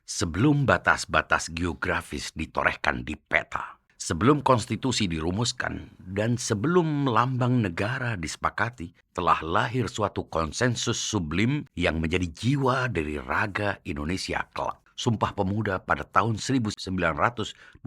Sebelum batas-batas geografis ditorehkan di peta, sebelum konstitusi dirumuskan, dan sebelum lambang negara disepakati, telah lahir suatu konsensus sublim yang menjadi jiwa dari raga Indonesia kelak. Sumpah Pemuda pada tahun 1928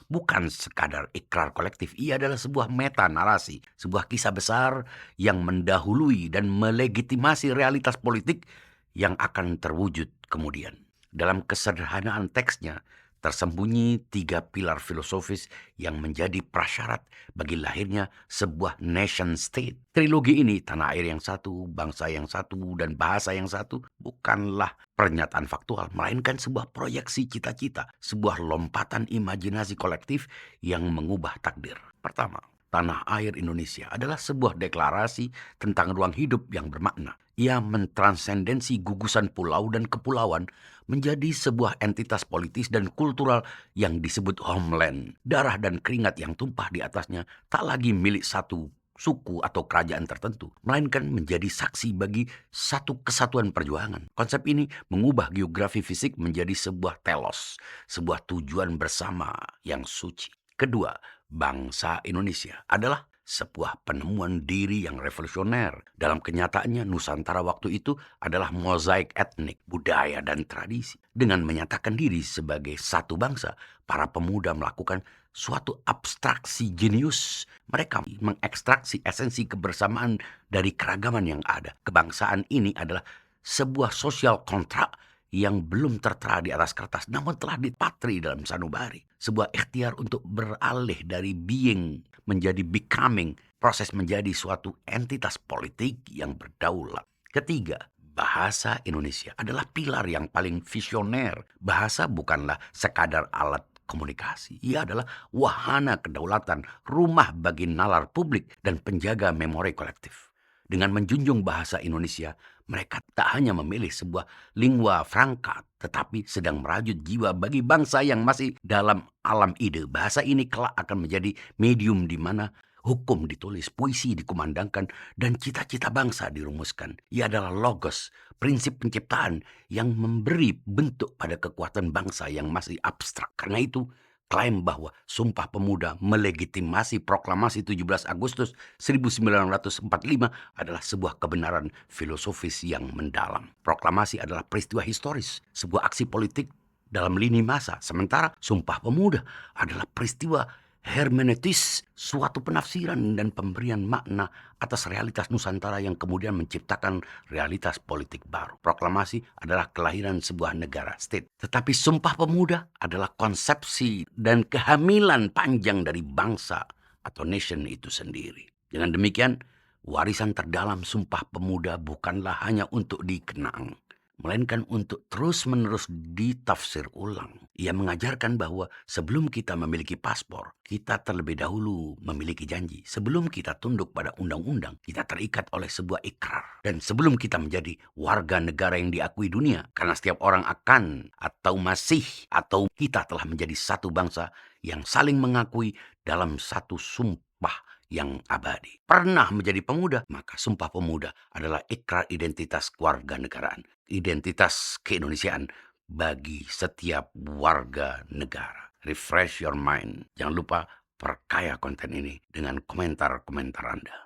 bukan sekadar ikrar kolektif. Ia adalah sebuah meta narasi, sebuah kisah besar yang mendahului dan melegitimasi realitas politik yang akan terwujud kemudian. Dalam kesederhanaan teksnya, tersembunyi 3 pilar filosofis yang menjadi prasyarat bagi lahirnya sebuah nation state. Trilogi ini, tanah air yang satu, bangsa yang satu, dan bahasa yang satu, bukanlah pernyataan faktual, melainkan sebuah proyeksi cita-cita, sebuah lompatan imajinasi kolektif yang mengubah takdir. Pertama, tanah air Indonesia adalah sebuah deklarasi tentang ruang hidup yang bermakna. Ia mentransendensi gugusan pulau dan kepulauan menjadi sebuah entitas politis dan kultural yang disebut homeland. Darah dan keringat yang tumpah di atasnya tak lagi milik satu suku atau kerajaan tertentu, melainkan menjadi saksi bagi satu kesatuan perjuangan. Konsep ini mengubah geografi fisik menjadi sebuah telos, sebuah tujuan bersama yang suci. Kedua, bangsa Indonesia adalah sebuah penemuan diri yang revolusioner. Dalam kenyataannya, Nusantara waktu itu adalah mozaik etnik, budaya, dan tradisi. Dengan menyatakan diri sebagai satu bangsa, para pemuda melakukan suatu abstraksi jenius. Mereka mengekstraksi esensi kebersamaan dari keragaman yang ada. Kebangsaan ini adalah sebuah sosial kontrak yang belum tertera di atas kertas, namun telah dipatri dalam sanubari. Sebuah ikhtiar untuk beralih dari being menjadi becoming, proses menjadi suatu entitas politik yang berdaulat. Ketiga, bahasa Indonesia adalah pilar yang paling visioner. Bahasa bukanlah sekadar alat komunikasi. Ia adalah wahana kedaulatan, rumah bagi nalar publik, dan penjaga memori kolektif. Dengan menjunjung bahasa Indonesia, mereka tak hanya memilih sebuah lingua franca, tetapi sedang merajut jiwa bagi bangsa yang masih dalam alam ide. Bahasa ini kelak akan menjadi medium di mana hukum ditulis, puisi dikumandangkan, dan cita-cita bangsa dirumuskan. Ia adalah logos, prinsip penciptaan yang memberi bentuk pada kekuatan bangsa yang masih abstrak. Karena itu, klaim bahwa Sumpah Pemuda melegitimasi proklamasi 17 Agustus 1945 adalah sebuah kebenaran filosofis yang mendalam. Proklamasi adalah peristiwa historis, sebuah aksi politik dalam lini masa. Sementara Sumpah Pemuda adalah peristiwa hermeneutis, suatu penafsiran dan pemberian makna atas realitas Nusantara yang kemudian menciptakan realitas politik baru. Proklamasi adalah kelahiran sebuah negara, state. Tetapi Sumpah Pemuda adalah konsepsi dan kehamilan panjang dari bangsa atau nation itu sendiri. Dengan demikian, warisan terdalam Sumpah Pemuda bukanlah hanya untuk dikenang, melainkan untuk terus-menerus ditafsir ulang. Ia mengajarkan bahwa sebelum kita memiliki paspor, kita terlebih dahulu memiliki janji. Sebelum kita tunduk pada undang-undang, kita terikat oleh sebuah ikrar. Dan sebelum kita menjadi warga negara yang diakui dunia, karena setiap orang akan atau masih atau kita telah menjadi satu bangsa yang saling mengakui dalam satu sumpah yang abadi. Pernah menjadi pemuda, maka Sumpah Pemuda adalah ikrar identitas kewarganegaraan, identitas keindonesiaan bagi setiap warga negara. Refresh your mind. Jangan lupa perkaya konten ini dengan komentar-komentar Anda.